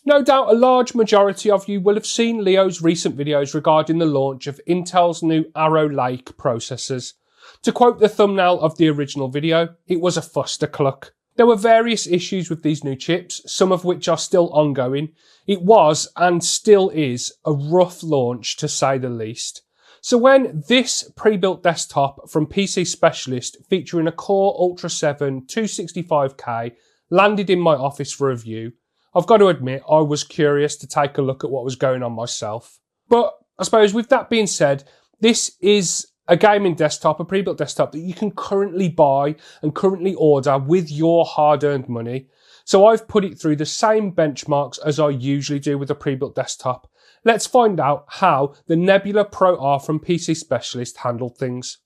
No doubt a large majority of you will have seen Leo's recent videos regarding the launch of Intel's new Arrow Lake processors. To quote the thumbnail of the original video, it was a fustercluck. There were various issues with these new chips, some of which are still ongoing. It was, and still is, a rough launch to say the least. So when this pre-built desktop from PC Specialist featuring a Core Ultra 7 265K landed in my office for review, I've got to admit I was curious to take a look at what was going on myself. But I suppose with that being said, this is a gaming desktop, a pre-built desktop that you can currently buy and currently order with your hard-earned money. So I've put it through the same benchmarks as I usually do with a pre-built desktop. Let's find out how the Nebula Pro R from PC Specialist handled things.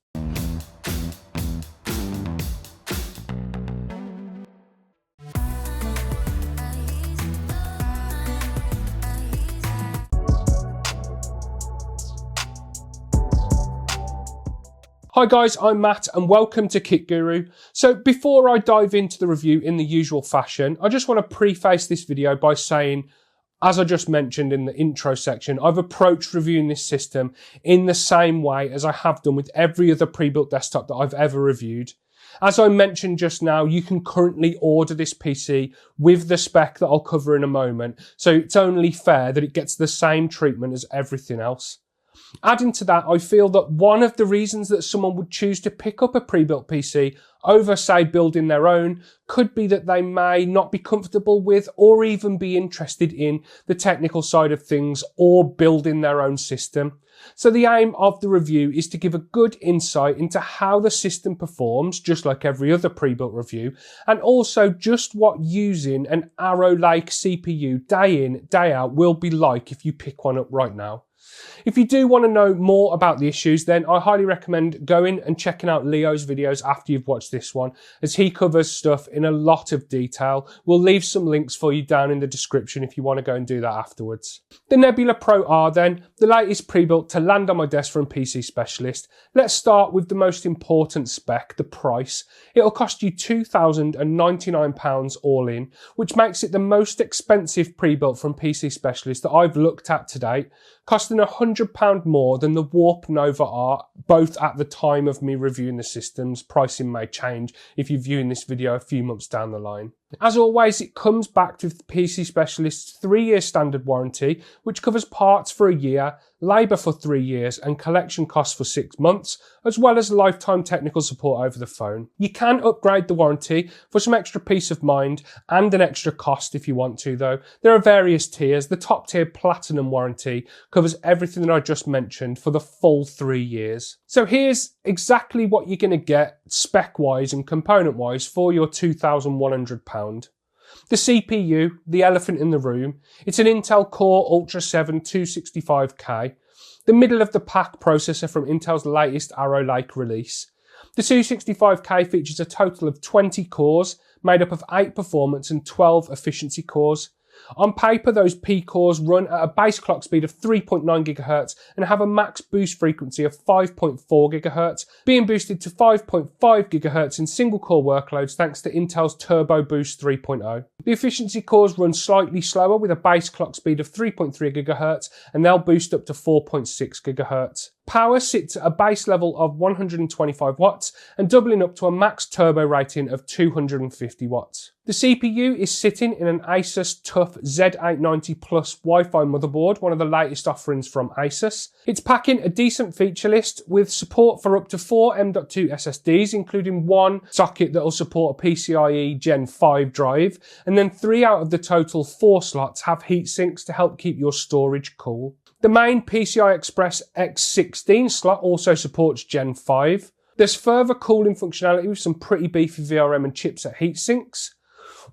Hi guys, I'm Matt and welcome to Kit Guru. So before I dive into the review in the usual fashion, I just want to preface this video by saying, as I just mentioned in the intro section, I've approached reviewing this system in the same way as I have done with every other pre-built desktop that I've ever reviewed. As I mentioned just now, you can currently order this PC with the spec that I'll cover in a moment, so it's only fair that it gets the same treatment as everything else. Adding to that, I feel that one of the reasons that someone would choose to pick up a pre-built PC over, say, building their own could be that they may not be comfortable with or even be interested in the technical side of things or building their own system. So the aim of the review is to give a good insight into how the system performs, just like every other pre-built review, and also just what using an Arrow Lake CPU day in, day out will be like if you pick one up right now. If you do want to know more about the issues, then I highly recommend going and checking out Leo's videos after you've watched this one, as he covers stuff in a lot of detail. We'll leave some links for you down in the description if you want to go and do that afterwards. The Nebula Pro R then, the latest pre-built to land on my desk from PC Specialist. Let's start with the most important spec, the price. It'll cost you £2,099 all in, which makes it the most expensive pre-built from PC Specialist that I've looked at to date, costing £100 more than the Warp Nova R, both at the time of me reviewing the systems. Pricing may change if you're viewing this video a few months down the line. As always, it comes back with PC Specialist's 3-year standard warranty, which covers parts for a year, labour for 3 years, and collection costs for 6 months, as well as lifetime technical support over the phone. You can upgrade the warranty for some extra peace of mind and an extra cost if you want to, though. There are various tiers. The top tier Platinum warranty covers everything that I just mentioned for the full 3 years. So here's exactly what you're going to get spec-wise and component-wise for your £2,100. The CPU, the elephant in the room, it's an Intel Core Ultra 7 265K, the middle of the pack processor from Intel's latest Arrow Lake release. The 265K features a total of 20 cores, made up of 8 performance and 12 efficiency cores. On paper, those P cores run at a base clock speed of 3.9 GHz and have a max boost frequency of 5.4 GHz, being boosted to 5.5 GHz in single core workloads thanks to Intel's Turbo Boost 3.0. The efficiency cores run slightly slower with a base clock speed of 3.3 GHz and they'll boost up to 4.6 GHz. Power sits at a base level of 125 watts and doubling up to a max turbo rating of 250 watts. The CPU is sitting in an ASUS TUF Z890 Plus Wi-Fi motherboard, one of the latest offerings from ASUS. It's packing a decent feature list with support for up to 4 M.2 SSDs, including one socket that will support a PCIe Gen 5 drive, and then 3 out of the total 4 slots have heat sinks to help keep your storage cool. The main PCI Express X16 slot also supports Gen 5. There's further cooling functionality with some pretty beefy VRM and chipset heatsinks.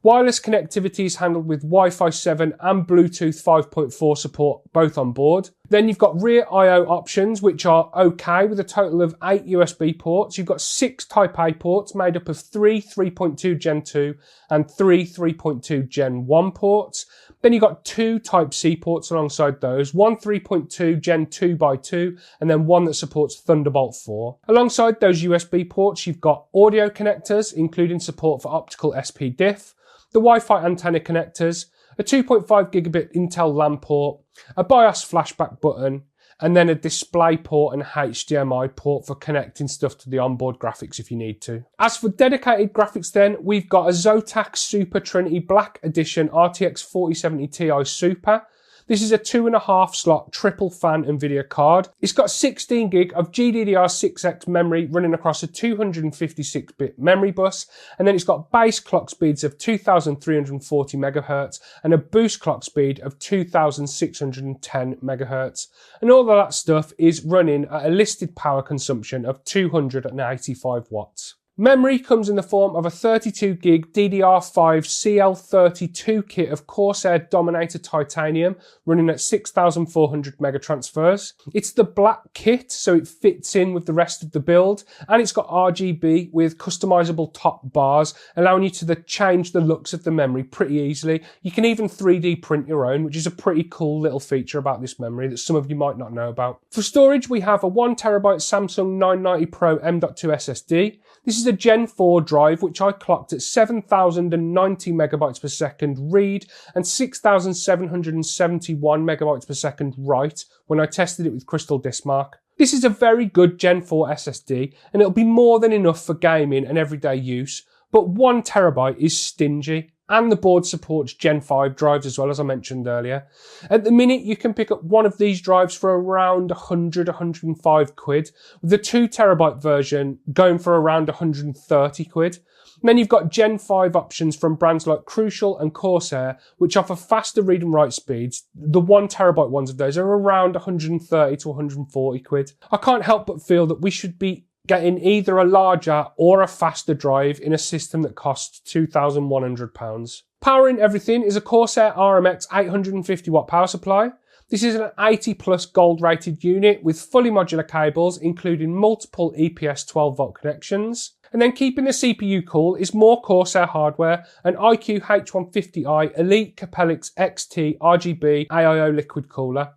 Wireless connectivity is handled with Wi-Fi 7 and Bluetooth 5.4 support both on board. Then you've got rear I/O options, which are okay with a total of 8 USB ports. You've got 6 Type A ports made up of 3 3.2 Gen 2 and 3 3.2 Gen 1 ports. Then you've got 2 Type C ports alongside those, one 3.2 Gen 2x2 and then one that supports Thunderbolt 4. Alongside those USB ports, you've got audio connectors, including support for optical SP diff, the Wi-Fi antenna connectors, a 2.5 gigabit Intel LAN port, a BIOS flashback button, and then a display port and HDMI port for connecting stuff to the onboard graphics if you need to. As for dedicated graphics then, we've got a Zotac Super Trinity Black Edition RTX 4070 Ti Super. This is a 2.5 slot triple fan NVIDIA card. It's got 16 gig of GDDR6X memory running across a 256-bit memory bus, and then it's got base clock speeds of 2340 MHz and a boost clock speed of 2610 MHz. And all of that stuff is running at a listed power consumption of 285 watts. Memory comes in the form of a 32 gig DDR5 CL32 kit of Corsair Dominator Titanium running at 6400 megatransfers. It's the black kit, so it fits in with the rest of the build, and it's got RGB with customizable top bars, allowing you to change the looks of the memory pretty easily. You can even 3D print your own, which is a pretty cool little feature about this memory that some of you might not know about. For storage, we have a 1TB Samsung 990 Pro M.2 SSD. This is a Gen 4 drive, which I clocked at 7090 megabytes per second read and 6771 megabytes per second write when I tested it with Crystal Disk Mark. This is a very good Gen 4 SSD, and it'll be more than enough for gaming and everyday use, but 1 terabyte is stingy. And the board supports Gen 5 drives as well, as I mentioned earlier. At the minute, you can pick up one of these drives for around 105 quid, with the 2 terabyte version going for around 130 quid. And then you've got Gen 5 options from brands like Crucial and Corsair, which offer faster read and write speeds. The 1 terabyte ones of those are around 130 to 140 quid. I can't help but feel that we should be getting either a larger or a faster drive in a system that costs £2,100. Powering everything is a Corsair RMX 850 watt power supply. This is an 80 plus gold rated unit with fully modular cables, including multiple EPS 12 volt connections. And then keeping the CPU cool is more Corsair hardware, an iQ H150i Elite Capellix XT RGB AIO liquid cooler.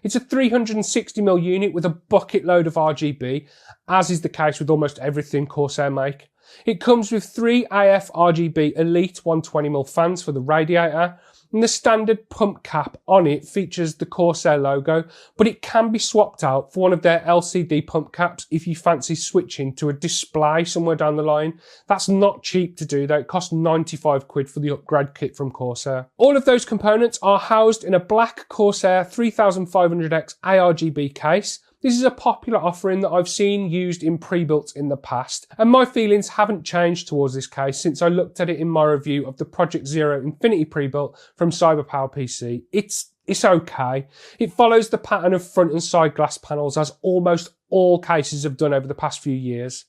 It's a 360mm unit with a bucket load of RGB, as is the case with almost everything Corsair make. It comes with 3 AF RGB Elite 120mm fans for the radiator, and the standard pump cap on it features the Corsair logo, but it can be swapped out for one of their LCD pump caps if you fancy switching to a display somewhere down the line. That's not cheap to do though, it costs 95 quid for the upgrade kit from Corsair. All of those components are housed in a black Corsair 3500X ARGB case. This is a popular offering that I've seen used in pre-builts in the past, and my feelings haven't changed towards this case since I looked at it in my review of the Project Zero Infinity pre-built from Cyberpunk PC. It's okay. It follows the pattern of front and side glass panels as almost all cases have done over the past few years.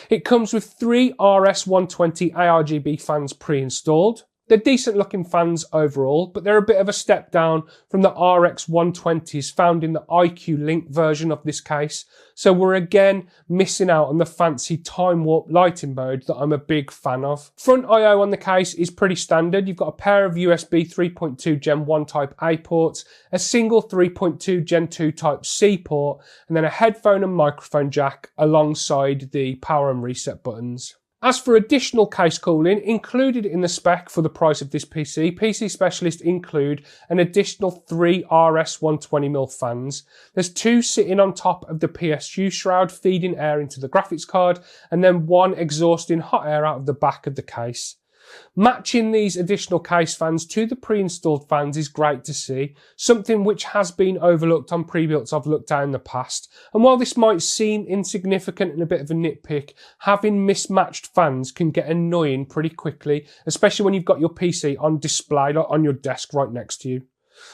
It comes with 3 RS120 ARGB fans pre-installed. They're decent looking fans overall, but they're a bit of a step down from the RX 120s found in the IQ Link version of this case. So we're again missing out on the fancy time warp lighting mode that I'm a big fan of. Front I/O on the case is pretty standard. You've got a pair of USB 3.2 Gen 1 Type A ports, a single 3.2 Gen 2 Type C port, and then a headphone and microphone jack alongside the power and reset buttons. As for additional case cooling, included in the spec for the price of this PC, PC Specialist include an additional 3 RS 120mm fans. There's 2 sitting on top of the PSU shroud feeding air into the graphics card, and then 1 exhausting hot air out of the back of the case. Matching these additional case fans to the pre-installed fans is great to see, something which has been overlooked on pre-builts I've looked at in the past. And while this might seem insignificant and a bit of a nitpick, having mismatched fans can get annoying pretty quickly, especially when you've got your PC on display on your desk right next to you.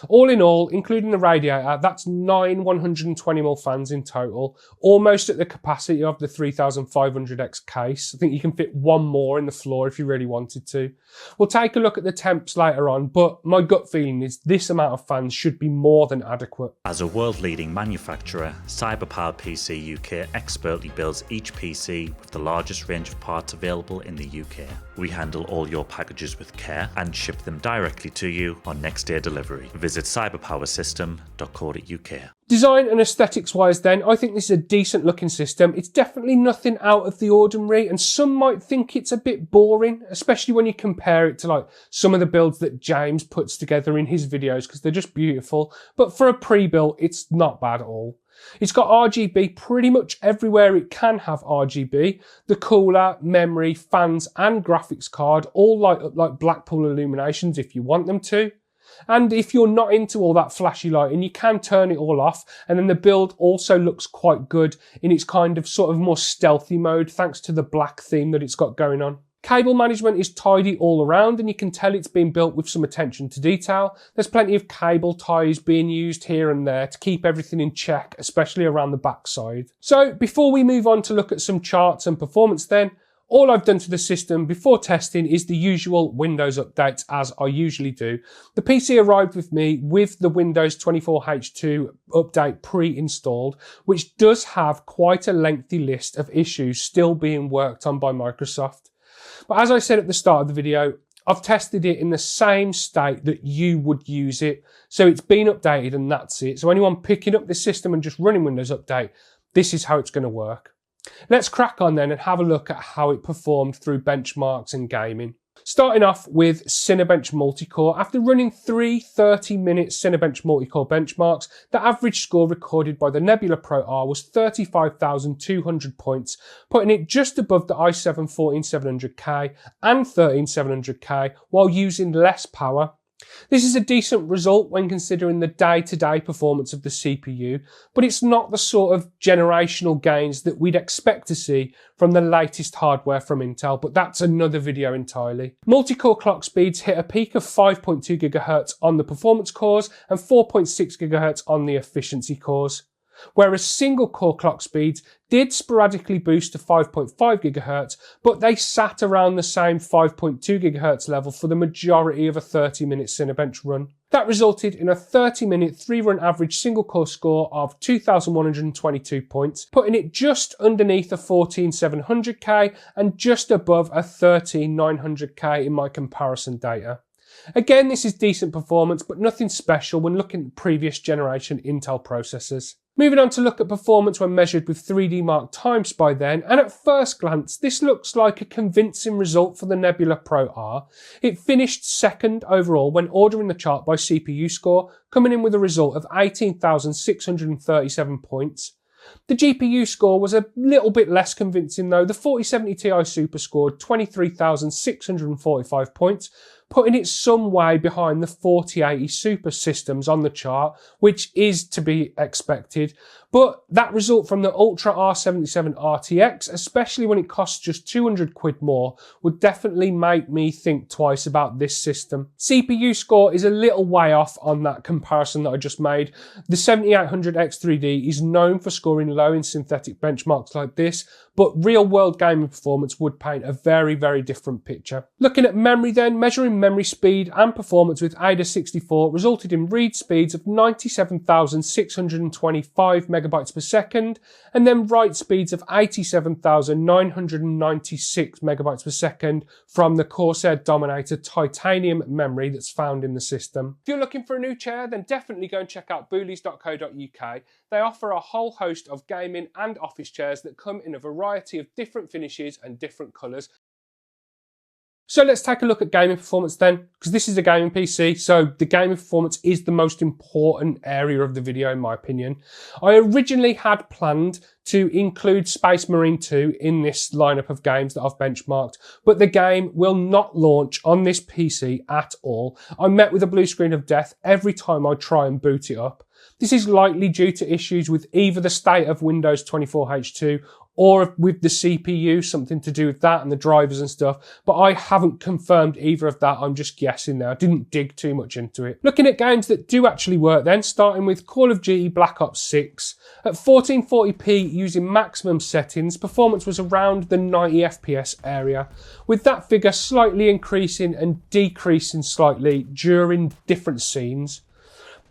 All in all, including the radiator, that's 9 120mm fans in total, almost at the capacity of the 3500X case. I think you can fit one more in the floor if you really wanted to. We'll take a look at the temps later on, but my gut feeling is this amount of fans should be more than adequate. As a world-leading manufacturer, Cyberpunk PC UK expertly builds each PC with the largest range of parts available in the UK. We handle all your packages with care and ship them directly to you on next day delivery. visit cyberpowersystem.co.uk. Design and aesthetics wise then, I think this is a decent looking system. It's definitely nothing out of the ordinary, and some might think it's a bit boring, especially when you compare it to like some of the builds that James puts together in his videos, because they're just beautiful. But for a pre-built, it's not bad at all. It's got RGB pretty much everywhere it can have RGB. The cooler, memory, fans and graphics card all light up like Blackpool illuminations if you want them to. And if you're not into all that flashy lighting, you can turn it all off. And then the build also looks quite good in its kind of sort of more stealthy mode, thanks to the black theme that it's got going on. Cable management is tidy all around, and you can tell it's been built with some attention to detail. There's plenty of cable ties being used here and there to keep everything in check, especially around the backside. So before we move on to look at some charts and performance then, all I've done to the system before testing is the usual Windows updates, as I usually do. The PC arrived with me with the Windows 24H2 update pre-installed, which does have quite a lengthy list of issues still being worked on by Microsoft. But as I said at the start of the video, I've tested it in the same state that you would use it. So it's been updated and that's it. So anyone picking up this system and just running Windows Update, this is how it's going to work. Let's crack on then and have a look at how it performed through benchmarks and gaming. Starting off with Cinebench Multi Core. After running 3 30-minute Cinebench Multi Core benchmarks, the average score recorded by the Nebula Pro R was 35,200 points, putting it just above the i7 14700K and 13700K while using less power. This is a decent result when considering the day-to-day performance of the CPU, but it's not the sort of generational gains that we'd expect to see from the latest hardware from Intel, but that's another video entirely. Multi-core clock speeds hit a peak of 5.2 GHz on the performance cores and 4.6 GHz on the efficiency cores, whereas single core clock speeds did sporadically boost to 5.5 GHz, but they sat around the same 5.2 GHz level for the majority of a 30-minute Cinebench run. That resulted in a 30-minute 3-run average single core score of 2,122 points, putting it just underneath a 14,700K and just above a 13,900K in my comparison data. Again, this is decent performance, but nothing special when looking at previous generation Intel processors. Moving on to look at performance when measured with 3D Mark Time Spy then, and at first glance, this looks like a convincing result for the Nebula Pro R. It finished second overall when ordering the chart by CPU score, coming in with a result of 18,637 points. The GPU score was a little bit less convincing though. The 4070 Ti Super scored 23,645 points, putting it some way behind the 4080 Super systems on the chart, which is to be expected. But that result from the Ultra R77 RTX, especially when it costs just 200 quid more, would definitely make me think twice about this system. CPU score is a little way off on that comparison that I just made. The 7800X3D is known for scoring low in synthetic benchmarks like this, but real-world gaming performance would paint a very, very different picture. Looking at memory then, measuring memory speed and performance with AIDA 64 resulted in read speeds of 97,625 megabytes per second, and then write speeds of 87,996 megabytes per second from the Corsair Dominator titanium memory that's found in the system. If you're looking for a new chair, then definitely go and check out boolies.co.uk. They offer a whole host of gaming and office chairs that come in a variety of different finishes and different colours. So let's take a look at gaming performance then, because this is a gaming PC, so the gaming performance is the most important area of the video in my opinion. I originally had planned to include Space Marine 2 in this lineup of games that I've benchmarked, but the game will not launch on this PC at all. I'm met with a blue screen of death every time I try and boot it up. This is likely due to issues with either the state of Windows 24H2 or with the CPU, something to do with that and the drivers and stuff, but I haven't confirmed either of that. I'm just guessing there. I didn't dig too much into it. Looking at games that do actually work then, starting with Call of Duty Black Ops 6. At 1440p using maximum settings, performance was around the 90 FPS area, with that figure slightly increasing and decreasing slightly during different scenes.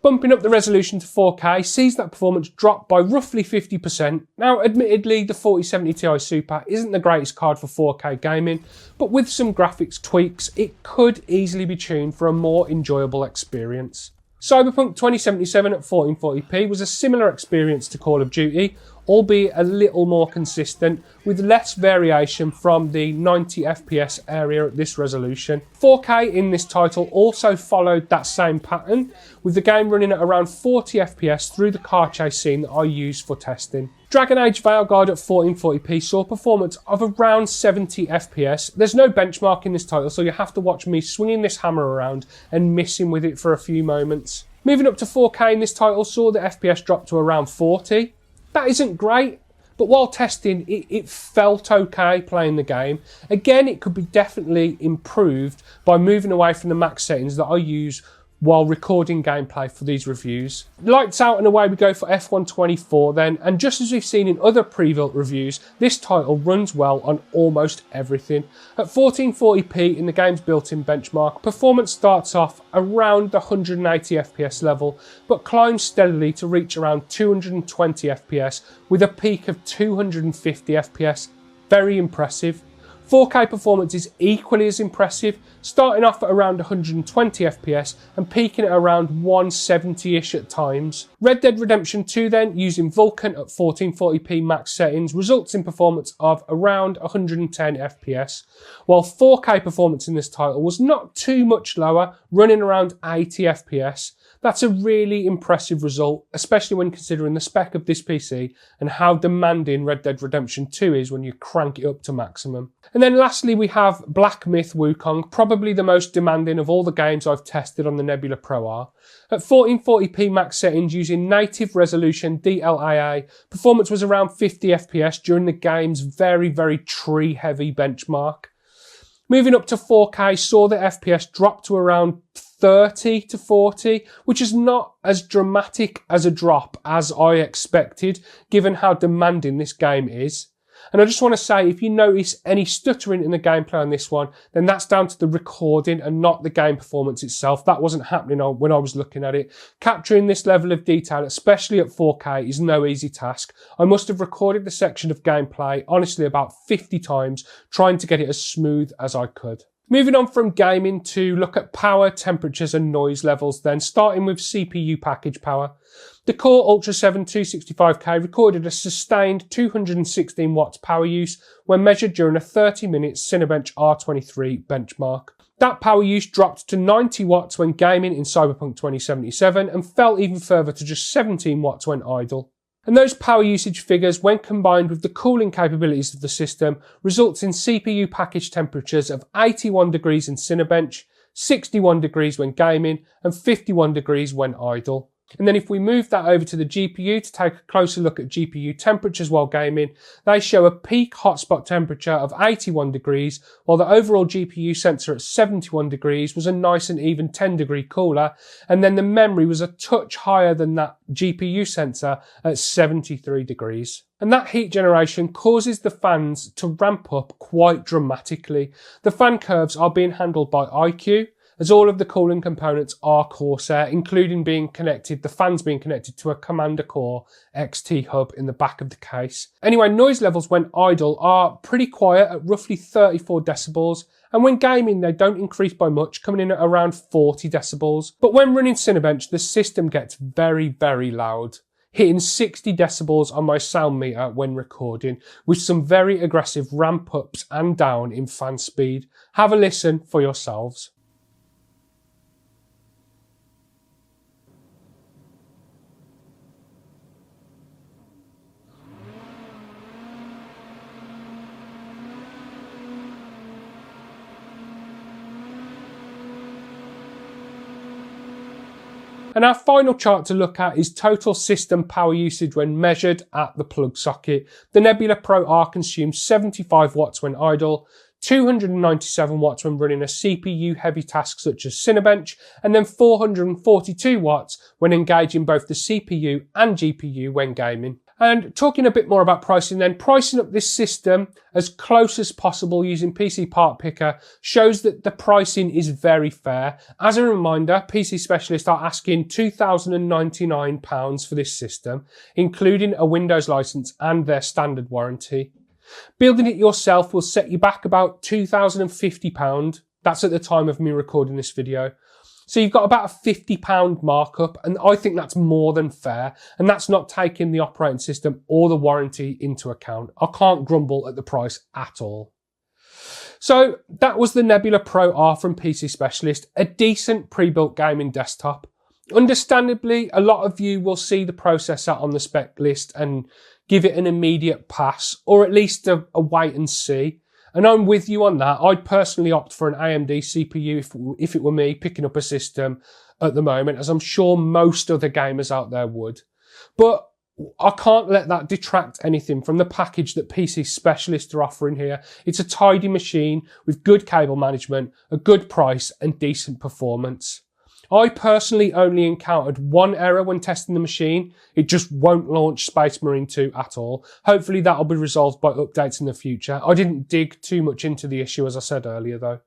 Bumping up the resolution to 4K sees that performance drop by roughly 50%. Now, admittedly, the 4070 Ti Super isn't the greatest card for 4K gaming, but with some graphics tweaks, it could easily be tuned for a more enjoyable experience. Cyberpunk 2077 at 1440p was a similar experience to Call of Duty, albeit a little more consistent, with less variation from the 90 FPS area at this resolution. 4K in this title also followed that same pattern, with the game running at around 40 FPS through the car chase scene that I used for testing. Dragon Age Veilguard at 1440p saw performance of around 70 FPS. There's no benchmark in this title, so you have to watch me swinging this hammer around and messing with it for a few moments. Moving up to 4K in this title saw the FPS drop to around 40. That isn't great, but while testing, it felt okay playing the game. Again, it could be definitely improved by moving away from the max settings that I use while recording gameplay for these reviews. Lights out and away we go for F124 then, and just as we've seen in other pre-built reviews, this title runs well on almost everything. At 1440p in the game's built-in benchmark, performance starts off around the 180 FPS level, but climbs steadily to reach around 220 FPS with a peak of 250 FPS. Very impressive. 4K performance is equally as impressive, starting off at around 120 FPS and peaking at around 170-ish at times. Red Dead Redemption 2 then, using Vulkan at 1440p max settings, results in performance of around 110 FPS, while 4K performance in this title was not too much lower, running around 80 FPS. That's a really impressive result, especially when considering the spec of this PC and how demanding Red Dead Redemption 2 is when you crank it up to maximum. And then lastly we have Black Myth Wukong, probably the most demanding of all the games I've tested on the Nebula Pro R. At 1440p max settings using native resolution DLAA, performance was around 50 FPS during the game's very tree heavy benchmark. Moving up to 4K saw the FPS drop to around 30 to 40, which is not as dramatic as a drop as I expected, given how demanding this game is. And I just want to say, if you notice any stuttering in the gameplay on this one, then that's down to the recording and not the game performance itself. That wasn't happening when I was looking at it. Capturing this level of detail, especially at 4K, is no easy task. I must have recorded the section of gameplay, honestly, about 50 times, trying to get it as smooth as I could. Moving on from gaming to look at power, temperatures and noise levels then, starting with CPU package power. The Core Ultra 7 265K recorded a sustained 216 watts power use when measured during a 30-minute Cinebench R23 benchmark. That power use dropped to 90 watts when gaming in Cyberpunk 2077 and fell even further to just 17 watts when idle. And those power usage figures, when combined with the cooling capabilities of the system, results in CPU package temperatures of 81 degrees in Cinebench, 61 degrees when gaming, and 51 degrees when idle. And then if we move that over to the GPU to take a closer look at GPU temperatures while gaming, they show a peak hotspot temperature of 81 degrees, while the overall GPU sensor at 71 degrees was a nice and even 10 degree cooler, and then the memory was a touch higher than that GPU sensor at 73 degrees. And that heat generation causes the fans to ramp up quite dramatically. The fan curves are being handled by iCUE, as all of the cooling components are Corsair, including the fans being connected to a Commander Core XT hub in the back of the case. Anyway, noise levels when idle are pretty quiet at roughly 34 decibels, and when gaming they don't increase by much, coming in at around 40 decibels. But when running Cinebench, the system gets very loud, hitting 60 decibels on my sound meter when recording, with some very aggressive ramp ups and down in fan speed. Have a listen for yourselves. And our final chart to look at is total system power usage when measured at the plug socket. The Nebula Pro R consumes 75 watts when idle, 297 watts when running a CPU heavy task such as Cinebench, and then 442 watts when engaging both the CPU and GPU when gaming. And talking a bit more about pricing then, pricing up this system as close as possible using PC Part Picker shows that the pricing is very fair. As a reminder, PC Specialist are asking £2,099 for this system, including a Windows license and their standard warranty. Building it yourself will set you back about £2,050. That's at the time of me recording this video. So you've got about a £50 markup, and I think that's more than fair. And that's not taking the operating system or the warranty into account. I can't grumble at the price at all. So that was the Nebula Pro R from PC Specialist, a decent pre-built gaming desktop. Understandably, a lot of you will see the processor on the spec list and give it an immediate pass, or at least a wait and see. And I'm with you on that. I'd personally opt for an AMD CPU if it were me picking up a system at the moment, as I'm sure most other gamers out there would. But I can't let that detract anything from the package that PC Specialists are offering here. It's a tidy machine with good cable management, a good price and decent performance. I personally only encountered one error when testing the machine. It just won't launch Space Marine 2 at all. Hopefully that'll be resolved by updates in the future. I didn't dig too much into the issue, as I said earlier, though.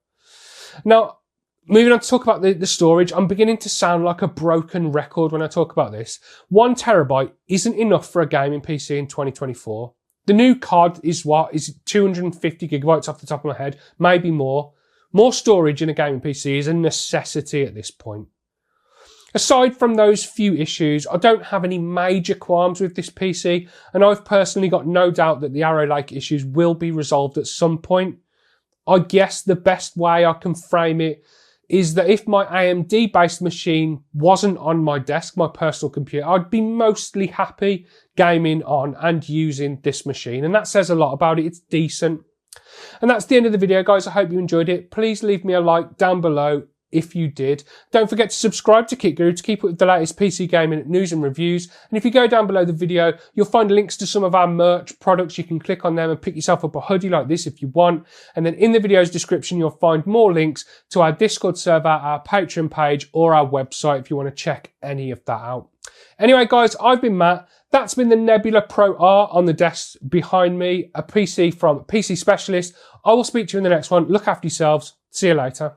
Now, moving on to talk about the storage, I'm beginning to sound like a broken record when I talk about this. 1 terabyte isn't enough for a gaming PC in 2024. The new card is 250 gigabytes off the top of my head, maybe more. More storage in a gaming PC is a necessity at this point. Aside from those few issues, I don't have any major qualms with this PC, and I've personally got no doubt that the Arrow Lake issues will be resolved at some point. I guess the best way I can frame it is that if my AMD-based machine wasn't on my desk, my personal computer, I'd be mostly happy gaming on and using this machine, and that says a lot about it. It's decent. And that's the end of the video, guys. I hope you enjoyed it. Please leave me a like down below if you did. Don't forget to subscribe to Kit Guru to keep up with the latest PC gaming news and reviews. And if you go down below the video, you'll find links to some of our merch products. You can click on them and pick yourself up a hoodie like this if you want. And then in the video's description, you'll find more links to our Discord server, our Patreon page, or our website if you want to check any of that out. Anyway, guys, I've been Matt. That's been the Nebula Pro R on the desk behind me, a PC from PC Specialist. I will speak to you in the next one. Look after yourselves. See you later.